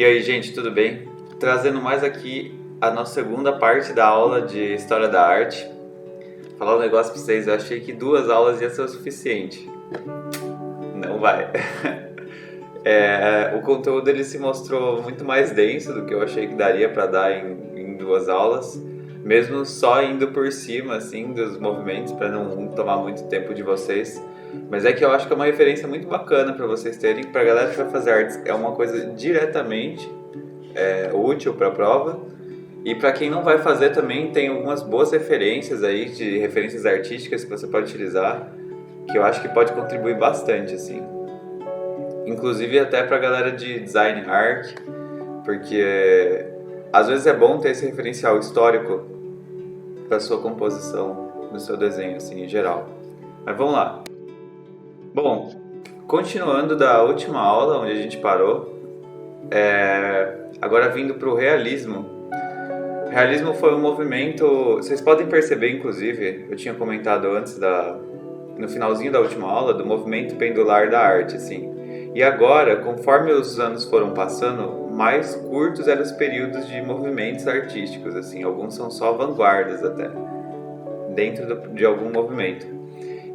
E aí, gente, tudo bem? Trazendo mais aqui a nossa segunda parte da aula de História da Arte. Vou falar um negócio pra vocês, eu achei que 2 aulas ia ser o suficiente. Não vai. O conteúdo ele se mostrou muito mais denso do que eu achei que daria para dar em 2 aulas, mesmo só indo por cima assim dos movimentos para não tomar muito tempo de vocês. Mas é que eu acho que é uma referência muito bacana para vocês terem, para a galera que vai fazer artes, é uma coisa diretamente útil para a prova. E para quem não vai fazer também tem algumas boas referências aí de referências artísticas que você pode utilizar, que eu acho que pode contribuir bastante assim. Inclusive até para a galera de design art, porque às vezes é bom ter esse referencial histórico para sua composição, no seu desenho assim em geral. Mas vamos lá. Bom, continuando da última aula onde a gente parou, agora vindo para o realismo. O realismo foi um movimento, vocês podem perceber inclusive, eu tinha comentado antes no finalzinho da última aula, do movimento pendular da arte, assim. E agora, conforme os anos foram passando, mais curtos eram os períodos de movimentos artísticos, assim. Alguns são só vanguardas até, dentro de algum movimento.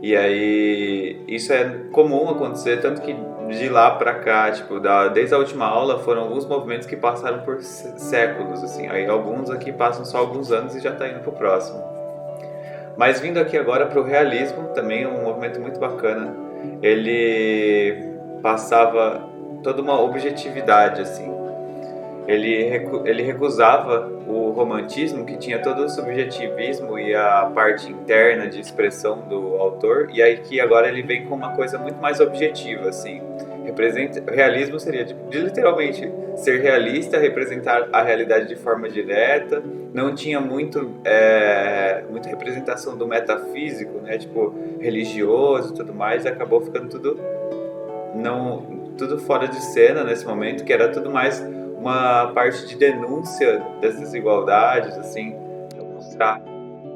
E aí, isso é comum acontecer, tanto que de lá pra cá, tipo, desde a última aula, foram alguns movimentos que passaram por séculos, assim. Aí alguns aqui passam só alguns anos e já tá indo pro próximo. Mas vindo aqui agora pro realismo, também um movimento muito bacana. Ele passava toda uma objetividade, assim. Ele recusava o romantismo, que tinha todo o subjetivismo e a parte interna de expressão do autor, e aí que agora ele vem com uma coisa muito mais objetiva, assim. Realismo seria de literalmente ser realista, representar a realidade de forma direta, não tinha muita representação do metafísico, né, tipo religioso e tudo mais, e acabou ficando tudo fora de cena nesse momento, que era tudo mais uma parte de denúncia das desigualdades, assim, mostrar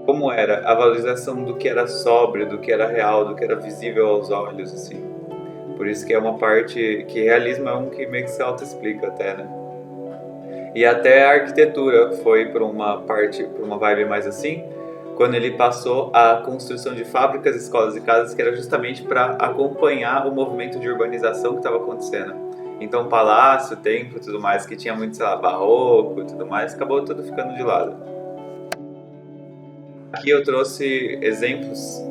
como era a valorização do que era sóbrio, do que era real, do que era visível aos olhos, assim. Por isso que é uma parte que realismo é um que meio que se auto-explica até, né? E até a arquitetura foi por uma vibe mais assim, quando ele passou a construção de fábricas, escolas e casas, que era justamente para acompanhar o movimento de urbanização que estava acontecendo. Então, palácio, templo e tudo mais, que tinha muito, sei lá, barroco e tudo mais, acabou tudo ficando de lado. Aqui eu trouxe exemplos,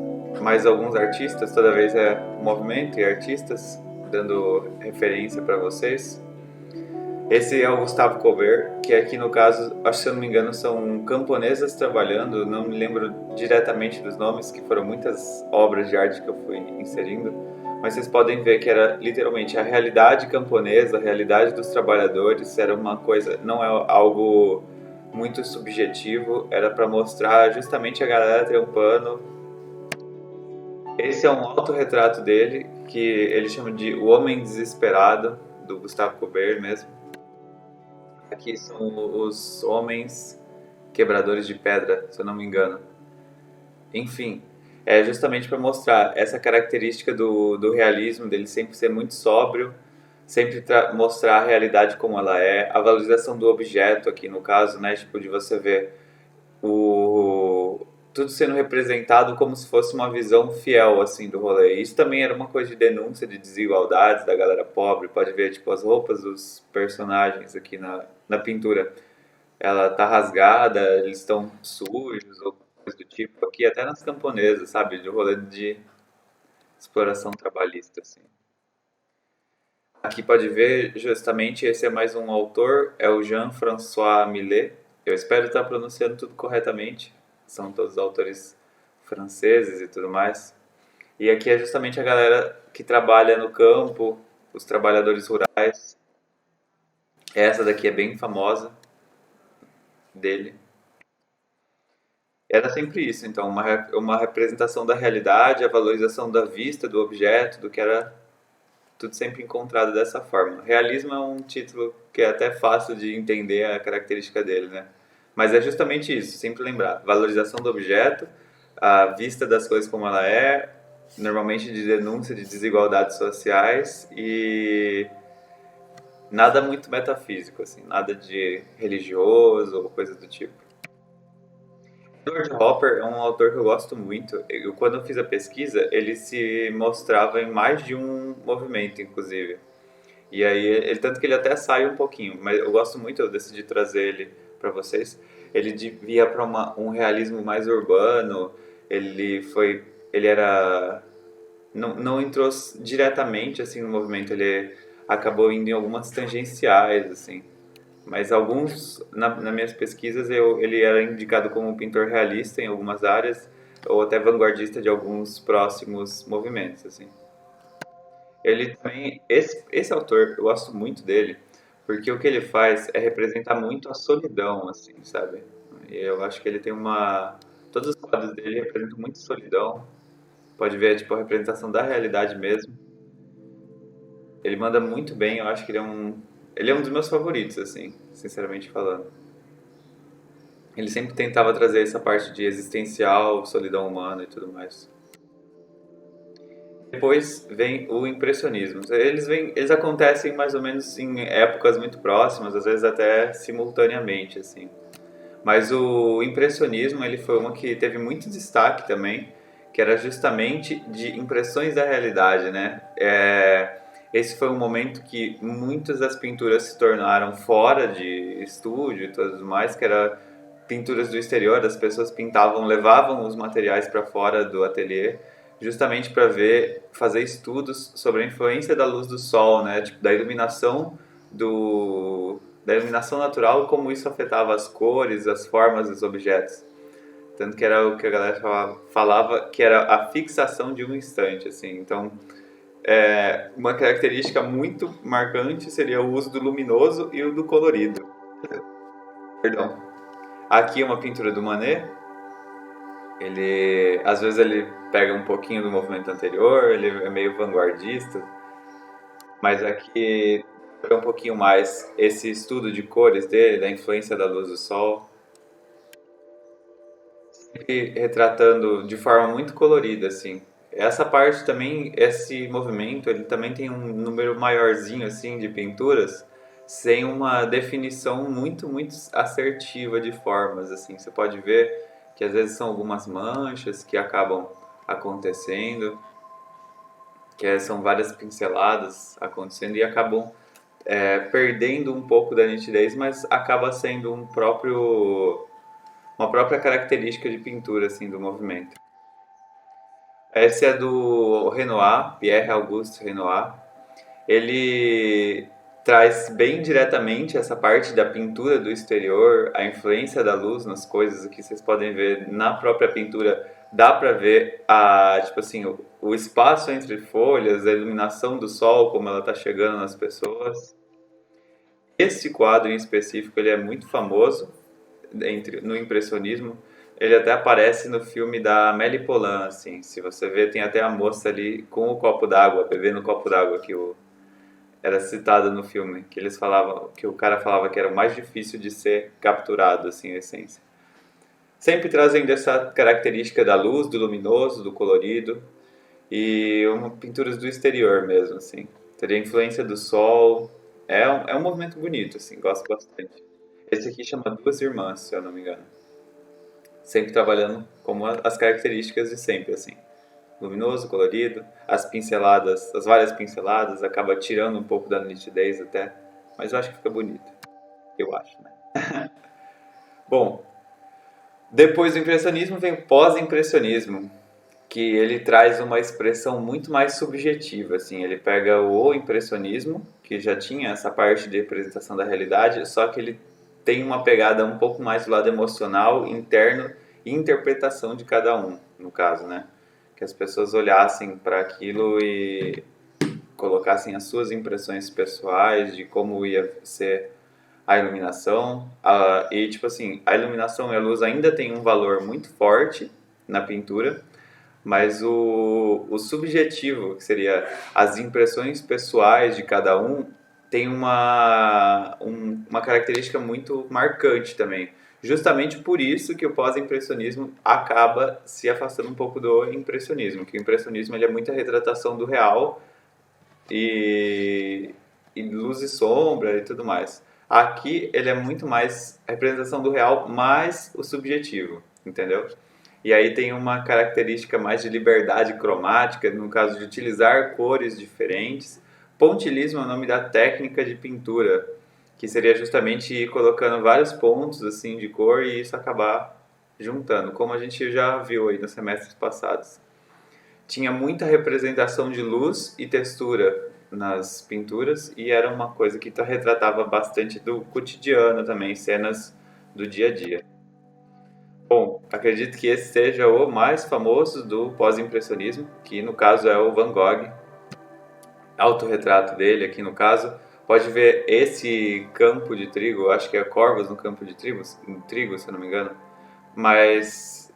mais alguns artistas, toda vez é movimento e artistas, dando referência para vocês. Esse é o Gustave Courbet, que aqui no caso, acho que se eu não me engano, são camponesas trabalhando, não me lembro diretamente dos nomes, que foram muitas obras de arte que eu fui inserindo, mas vocês podem ver que era literalmente a realidade camponesa, a realidade dos trabalhadores, era uma coisa, não é algo muito subjetivo, era para mostrar justamente a galera trampando. Esse é um autorretrato dele, que ele chama de O Homem Desesperado, do Gustave Courbet mesmo. Aqui são os homens quebradores de pedra, se eu não me engano. Enfim, é justamente para mostrar essa característica do realismo, dele sempre ser muito sóbrio, sempre mostrar a realidade como ela é, a valorização do objeto aqui no caso, né, tipo de você ver tudo sendo representado como se fosse uma visão fiel assim do rolê. Isso também era uma coisa de denúncia de desigualdades da galera pobre. Pode ver tipo as roupas dos personagens aqui na pintura. Ela tá rasgada, eles estão sujos ou coisa do tipo. Aqui até nas camponesas, sabe, de rolê de exploração trabalhista assim. Aqui pode ver justamente esse é mais um autor, é o Jean-François Millet. Eu espero estar pronunciando tudo corretamente. São todos autores franceses e tudo mais. E aqui é justamente a galera que trabalha no campo, os trabalhadores rurais. Essa daqui é bem famosa dele. Era sempre isso, então, uma representação da realidade, a valorização da vista, do objeto, do que era tudo sempre encontrado dessa forma. Realismo é um título que é até fácil de entender a característica dele, né? Mas é justamente isso, sempre lembrar. Valorização do objeto, a vista das coisas como ela é, normalmente de denúncia de desigualdades sociais e Nada muito metafísico, assim, nada de religioso ou coisa do tipo. Edward Hopper é um autor que eu gosto muito. Quando eu fiz a pesquisa, ele se mostrava em mais de um movimento, inclusive. E aí, tanto que ele até sai um pouquinho, mas eu gosto muito, eu decidi trazer ele para vocês. Ele via para um realismo mais urbano. Ele era, não entrou diretamente assim no movimento. Ele acabou indo em algumas tangenciais, assim. Mas alguns, nas minhas pesquisas, ele era indicado como pintor realista em algumas áreas, ou até vanguardista de alguns próximos movimentos, assim. Ele também, esse autor, eu gosto muito dele, porque o que ele faz é representar muito a solidão, assim, sabe? E eu acho que ele tem todos os quadros dele representam muito solidão. Pode ver, tipo, a representação da realidade mesmo. Ele manda muito bem, eu acho que ele é um dos meus favoritos, assim, sinceramente falando. Ele sempre tentava trazer essa parte de existencial, solidão humana e tudo mais. Depois vem o impressionismo. Eles acontecem mais ou menos em épocas muito próximas, às vezes até simultaneamente, assim. Mas o impressionismo, ele foi uma que teve muito destaque também, que era justamente de impressões da realidade, né? Esse foi um momento que muitas das pinturas se tornaram fora de estúdio e tudo mais, que era pinturas do exterior, as pessoas pintavam, levavam os materiais para fora do ateliê, justamente para fazer estudos sobre a influência da luz do sol, né? Tipo, da iluminação natural, como isso afetava as cores, as formas dos objetos. Tanto que era o que a galera falava que era a fixação de um instante, assim. Então, uma característica muito marcante seria o uso do luminoso e o do colorido. Perdão. Aqui é uma pintura do Manet. Às vezes ele pega um pouquinho do movimento anterior, ele é meio vanguardista, mas aqui é um pouquinho mais esse estudo de cores dele, da influência da luz do sol, e retratando de forma muito colorida, assim. Essa parte também, esse movimento, ele também tem um número maiorzinho, assim, de pinturas, sem uma definição muito assertiva de formas, assim. Você pode ver que às vezes são algumas manchas que acabam acontecendo, são várias pinceladas acontecendo e acabam perdendo um pouco da nitidez, mas acaba sendo uma própria característica de pintura, assim, do movimento. Esse é do Renoir, Pierre Auguste Renoir. Ele traz bem diretamente essa parte da pintura do exterior, a influência da luz nas coisas, que vocês podem ver na própria pintura. Dá para ver tipo assim, o espaço entre folhas, a iluminação do sol, como ela está chegando nas pessoas. Esse quadro em específico ele é muito famoso no impressionismo. Ele até aparece no filme da Amélie Poulain, assim. Se você ver, tem até a moça ali com o copo d'água, bebendo o copo d'água era citada no filme, que eles falavam, que o cara falava que era o mais difícil de ser capturado, assim, a essência. Sempre trazendo essa característica da luz, do luminoso, do colorido e pinturas do exterior mesmo, assim. Teria a influência do sol. É um movimento bonito, assim, gosto bastante. Esse aqui chama Duas Irmãs, se eu não me engano. Sempre trabalhando como as características de sempre, assim. Luminoso, colorido, as pinceladas, as várias pinceladas, acaba tirando um pouco da nitidez até, mas eu acho que fica bonito. Eu acho, né? Bom, depois do impressionismo vem o pós-impressionismo, que ele traz uma expressão muito mais subjetiva, assim, ele pega o impressionismo, que já tinha essa parte de representação da realidade, só que ele tem uma pegada um pouco mais do lado emocional, interno e interpretação de cada um, no caso, né? Que as pessoas olhassem para aquilo e colocassem as suas impressões pessoais de como ia ser a iluminação. E, tipo assim, a iluminação e a luz ainda tem um valor muito forte na pintura, mas o subjetivo, que seria as impressões pessoais de cada um, tem uma característica muito marcante também. Justamente por isso que o pós-impressionismo acaba se afastando um pouco do impressionismo, que o impressionismo ele é muita retratação do real e, e luz e sombra e tudo mais. Aqui ele é muito mais a representação do real, mais o subjetivo, entendeu? E aí tem uma característica mais de liberdade cromática, no caso de utilizar cores diferentes. Pontilismo é o nome da técnica de pintura, que seria justamente ir colocando vários pontos assim de cor e isso acabar juntando, como a gente já viu aí nos semestres passados. Tinha muita representação de luz e textura nas pinturas e era uma coisa que retratava bastante do cotidiano também, cenas do dia a dia. Bom, acredito que esse seja o mais famoso do pós-impressionismo, que no caso é o Van Gogh, autorretrato dele aqui no caso. Pode ver esse campo de trigo, acho que é corvos no campo de trigo, se eu não me engano, mas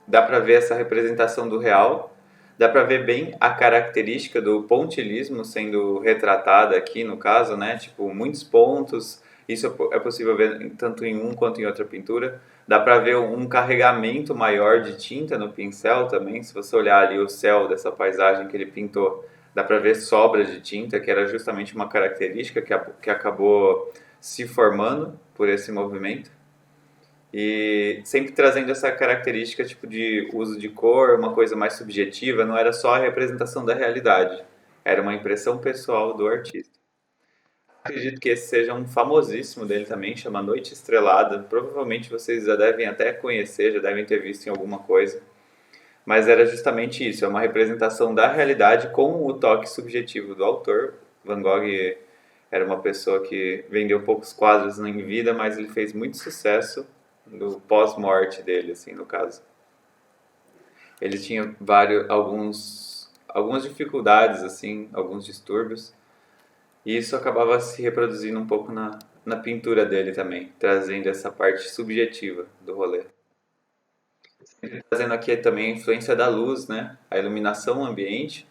dá para ver essa representação do real, dá para ver bem a característica do pontilismo sendo retratada aqui no caso, né? Tipo, muitos pontos, isso é possível ver tanto em um quanto em outra pintura. Dá para ver um carregamento maior de tinta no pincel também, se você olhar ali o céu dessa paisagem que ele pintou, dá para ver sobras de tinta, que era justamente uma característica que acabou se formando por esse movimento. E sempre trazendo essa característica tipo de uso de cor, uma coisa mais subjetiva, não era só a representação da realidade, era uma impressão pessoal do artista. Acredito que esse seja um famosíssimo dele também, chama Noite Estrelada. Provavelmente vocês já devem até conhecer, já devem ter visto em alguma coisa. Mas era justamente isso, é uma representação da realidade com o toque subjetivo do autor. Van Gogh era uma pessoa que vendeu poucos quadros em vida, mas ele fez muito sucesso no pós-morte dele, assim, no caso. Ele tinha algumas dificuldades, assim, alguns distúrbios, e isso acabava se reproduzindo um pouco na pintura dele também, trazendo essa parte subjetiva do rolê. Trazendo aqui também a influência da luz, né? A iluminação ambiente,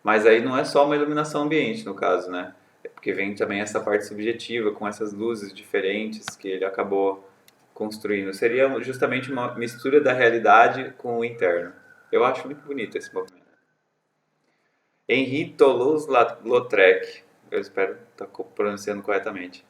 mas aí não é só uma iluminação ambiente no caso, né? É porque vem também essa parte subjetiva com essas luzes diferentes que ele acabou construindo. Seria justamente uma mistura da realidade com o interno. Eu acho muito bonito esse movimento. Henri Toulouse-Lautrec, eu espero estar pronunciando corretamente.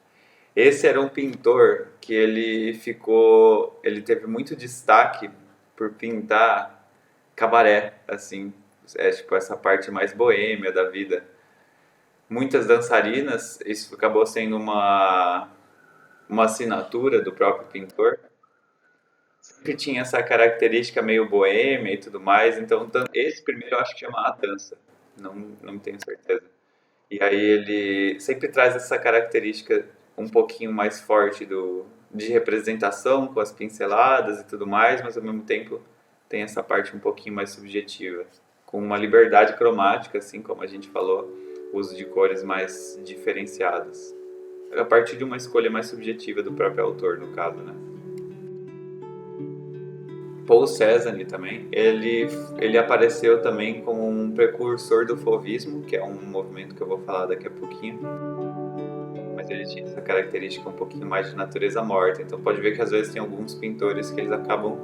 Esse era um pintor que ele teve muito destaque por pintar cabaré, assim, é tipo essa parte mais boêmia da vida. Muitas dançarinas, isso acabou sendo uma assinatura do próprio pintor. Sempre tinha essa característica meio boêmia e tudo mais, então esse primeiro eu acho que chama A Dança, não tenho certeza. E aí ele sempre traz essa característica um pouquinho mais forte de representação com as pinceladas e tudo mais, mas ao mesmo tempo tem essa parte um pouquinho mais subjetiva, com uma liberdade cromática, assim como a gente falou, uso de cores mais diferenciadas. A partir de uma escolha mais subjetiva do próprio autor, no caso, né? Paul Cézanne também, ele apareceu também como um precursor do fauvismo, que é um movimento que eu vou falar daqui a pouquinho, mas ele tinha essa característica um pouquinho mais de natureza morta, então pode ver que às vezes tem alguns pintores que eles acabam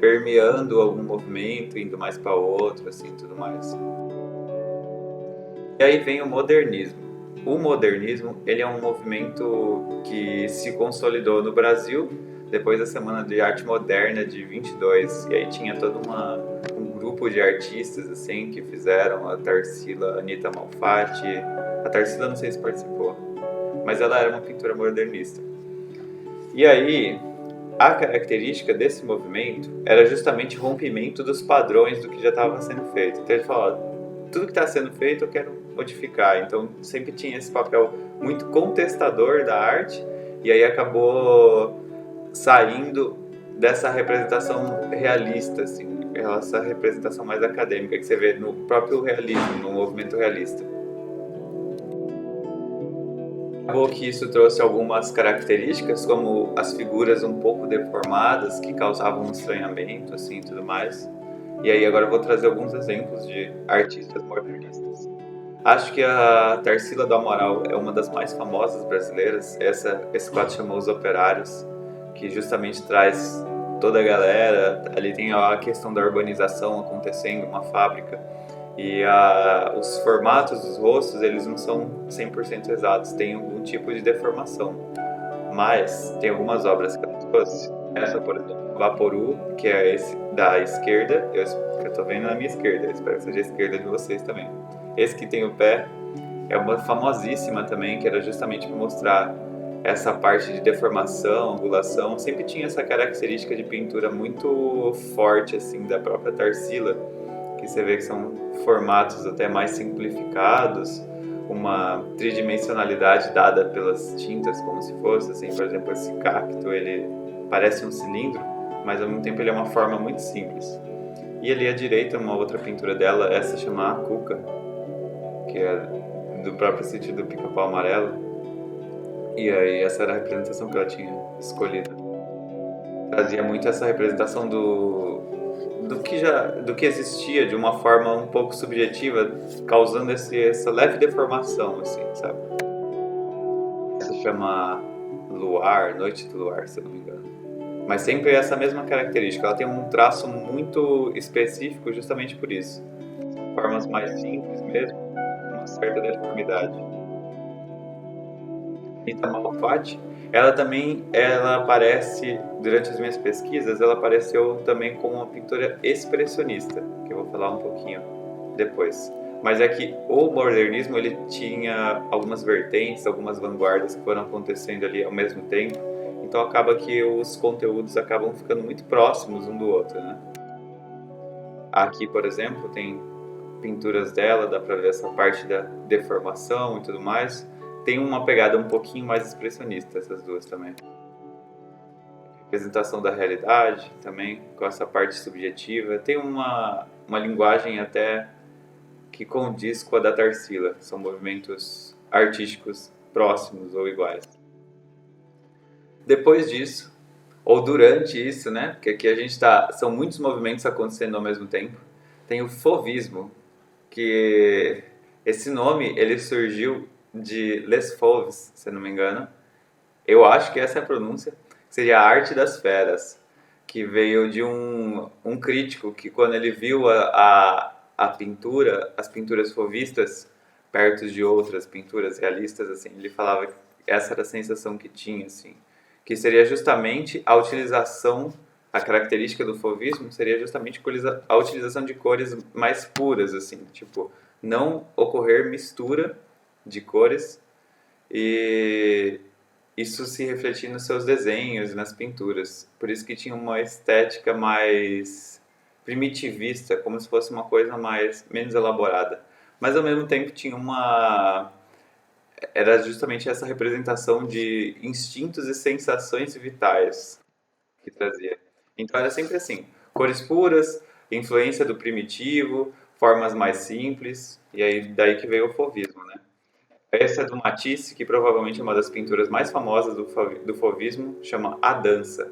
permeando algum movimento, indo mais para outro, assim, tudo mais. E aí vem o modernismo. O modernismo, ele é um movimento que se consolidou no Brasil depois da Semana de Arte Moderna de 22, e aí tinha todo um grupo de artistas assim que fizeram, a Tarsila, a Anita Malfatti, a Tarsila não sei se participou, mas ela era uma pintora modernista. E aí, a característica desse movimento era justamente o rompimento dos padrões do que já estava sendo feito. Então ele falava, tudo que está sendo feito eu quero modificar, então sempre tinha esse papel muito contestador da arte, e aí acabou saindo dessa representação realista, assim, essa representação mais acadêmica que você vê no próprio realismo, no movimento realista. Acabou que isso trouxe algumas características, como as figuras um pouco deformadas, que causavam um estranhamento, assim, tudo mais. E aí agora eu vou trazer alguns exemplos de artistas modernistas. Acho que a Tarsila do Amaral é uma das mais famosas brasileiras. Esse quadro chamou Os Operários, que justamente traz toda a galera. Ali tem a questão da urbanização acontecendo, uma fábrica, E os formatos dos rostos, eles não são 100% exatos, tem algum tipo de deformação. Mas tem algumas obras que eu trouxe. Essa, por exemplo, Vaporu, que é esse da esquerda, que eu tô vendo na minha esquerda, eu espero que seja a esquerda de vocês também. Esse que tem o pé é uma famosíssima também, que era justamente para mostrar essa parte de deformação, angulação. Sempre tinha essa característica de pintura muito forte, assim, da própria Tarsila, que você vê que são formatos até mais simplificados, uma tridimensionalidade dada pelas tintas, como se fosse, assim, por exemplo, esse cacto, ele parece um cilindro, mas ao mesmo tempo ele é uma forma muito simples. E ali à direita, uma outra pintura dela, essa chama A Cuca, que é do próprio sítio do Pica-Pau Amarelo. E aí essa era a representação que ela tinha escolhido. Trazia muito essa representação do que existia de uma forma um pouco subjetiva, causando essa leve deformação, assim, sabe? Essa chama Luar, Noite do Luar, se eu não me engano. Mas sempre essa mesma característica, ela tem um traço muito específico justamente por isso. Formas mais simples mesmo, uma certa deformidade. Rita Malfatti, ela aparece, durante as minhas pesquisas, ela apareceu também como uma pintora expressionista, que eu vou falar um pouquinho depois. Mas é que o modernismo, ele tinha algumas vertentes, algumas vanguardas que foram acontecendo ali ao mesmo tempo, então acaba que os conteúdos acabam ficando muito próximos um do outro, né? Aqui, por exemplo, tem pinturas dela, dá pra ver essa parte da deformação e tudo mais. Tem uma pegada um pouquinho mais expressionista, essas duas também. Representação da realidade também, com essa parte subjetiva. Tem uma linguagem até que condiz com a da Tarsila. São movimentos artísticos próximos ou iguais. Depois disso, ou durante isso, né? Porque aqui a gente são muitos movimentos acontecendo ao mesmo tempo. Tem o Fauvismo, que esse nome ele surgiu de Les Fauves, se não me engano. Eu acho que essa é a pronúncia. Seria a arte das feras, que veio de um crítico que quando ele viu a pintura, as pinturas fauvistas, perto de outras pinturas realistas, assim, ele falava que essa era a sensação que tinha, assim, que seria justamente a utilização, a característica do fauvismo seria justamente a utilização de cores mais puras, assim, tipo, não ocorrer mistura de cores e isso se refletia nos seus desenhos e nas pinturas. Por isso que tinha uma estética mais primitivista, como se fosse uma coisa menos elaborada. Mas ao mesmo tempo tinha era justamente essa representação de instintos e sensações vitais que trazia. Então era sempre assim, cores puras, influência do primitivo, formas mais simples, e aí daí que veio o fauvismo, né? Essa é do Matisse, que provavelmente é uma das pinturas mais famosas do fauvismo, chama A Dança.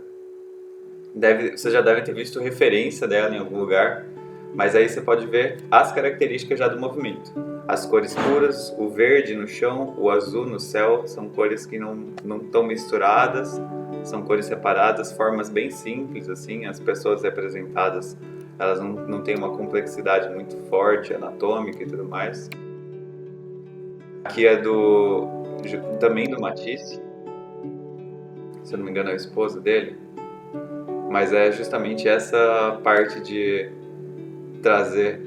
Vocês já devem ter visto referência dela em algum lugar, mas aí você pode ver as características já do movimento. As cores puras, o verde no chão, o azul no céu, são cores que não estão misturadas, são cores separadas, formas bem simples, assim, as pessoas representadas, elas não têm uma complexidade muito forte, anatômica e tudo mais. Aqui é também do Matisse, se eu não me engano é a esposa dele, mas é justamente essa parte de trazer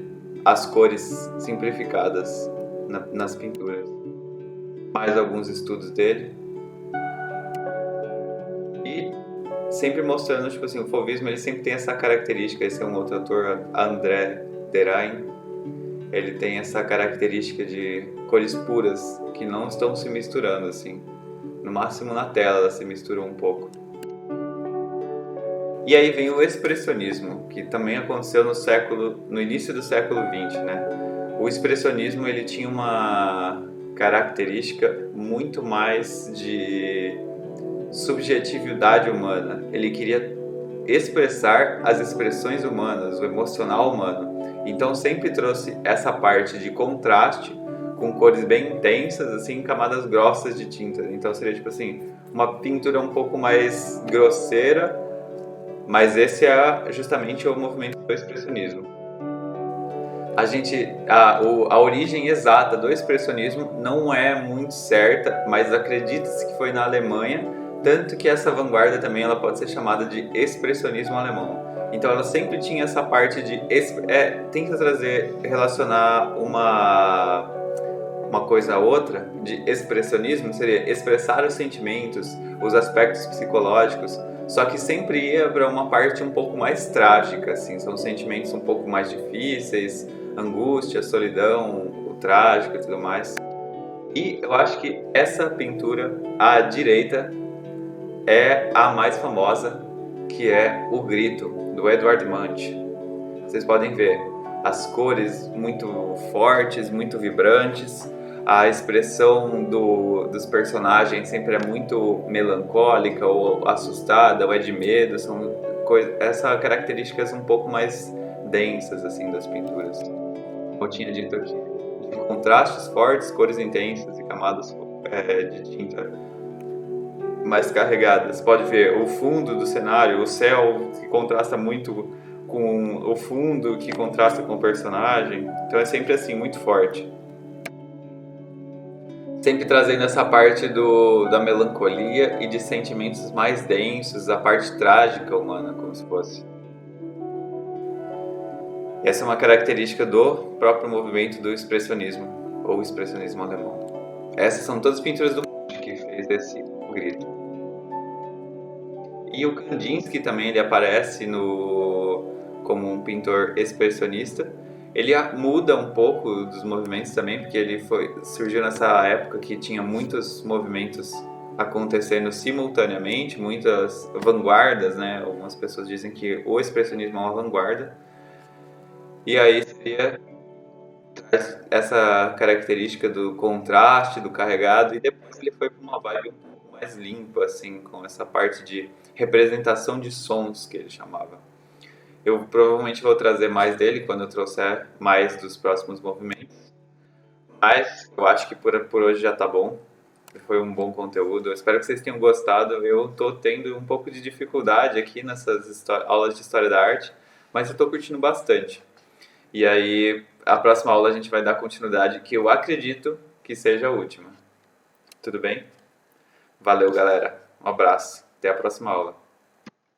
as cores simplificadas nas pinturas. Mais alguns estudos dele. E sempre mostrando, tipo assim, o fauvismo ele sempre tem essa característica, esse é um outro autor, André Derain, ele tem essa característica de cores puras, que não estão se misturando, assim. No máximo na tela elas se misturam um pouco. E aí vem o expressionismo, que também aconteceu no início do século XX, né? O expressionismo ele tinha uma característica muito mais de subjetividade humana. Ele queria expressar as expressões humanas, o emocional humano. Então sempre trouxe essa parte de contraste com cores bem intensas, assim, camadas grossas de tinta. Então seria tipo assim, uma pintura um pouco mais grosseira, mas esse é justamente o movimento do expressionismo. a origem exata do expressionismo não é muito certa, mas acredita-se que foi na Alemanha, tanto que essa vanguarda também ela pode ser chamada de expressionismo alemão. Então ela sempre tinha essa parte de tenta relacionar uma coisa a outra, de expressionismo seria expressar os sentimentos, os aspectos psicológicos, só que sempre ia para uma parte um pouco mais trágica, assim, são sentimentos um pouco mais difíceis, angústia, solidão, o trágico e tudo mais. E eu acho que essa pintura à direita é a mais famosa, que é O Grito, do Edvard Munch. Vocês podem ver as cores muito fortes, muito vibrantes, a expressão dos personagens sempre é muito melancólica ou assustada ou é de medo, são essas características um pouco mais densas assim das pinturas. Como eu tinha dito aqui, contrastes fortes, cores intensas e camadas de tinta mais carregadas. Pode ver o fundo do cenário, o céu que contrasta muito com o fundo, que contrasta com o personagem. Então é sempre assim, muito forte. Sempre trazendo essa parte da melancolia e de sentimentos mais densos, a parte trágica humana, como se fosse. Essa é uma característica do próprio movimento do expressionismo, ou expressionismo alemão. Essas são todas as pinturas do Munch que fez esse grito. E o Kandinsky também ele aparece como um pintor expressionista. Ele muda um pouco dos movimentos também, porque ele surgiu nessa época que tinha muitos movimentos acontecendo simultaneamente, muitas vanguardas, né? Algumas pessoas dizem que o expressionismo é uma vanguarda. E aí seria essa característica do contraste, do carregado, e depois ele foi para uma vibe um pouco mais limpa, assim, com essa parte de representação de sons que ele chamava. Eu provavelmente vou trazer mais dele quando eu trouxer mais dos próximos movimentos. Mas eu acho que por hoje já tá bom. Foi um bom conteúdo. Eu espero que vocês tenham gostado. Eu tô tendo um pouco de dificuldade aqui nessas aulas de História da Arte, mas eu tô curtindo bastante. E aí, a próxima aula a gente vai dar continuidade, que eu acredito que seja a última. Tudo bem? Valeu, galera. Um abraço. Até a próxima aula.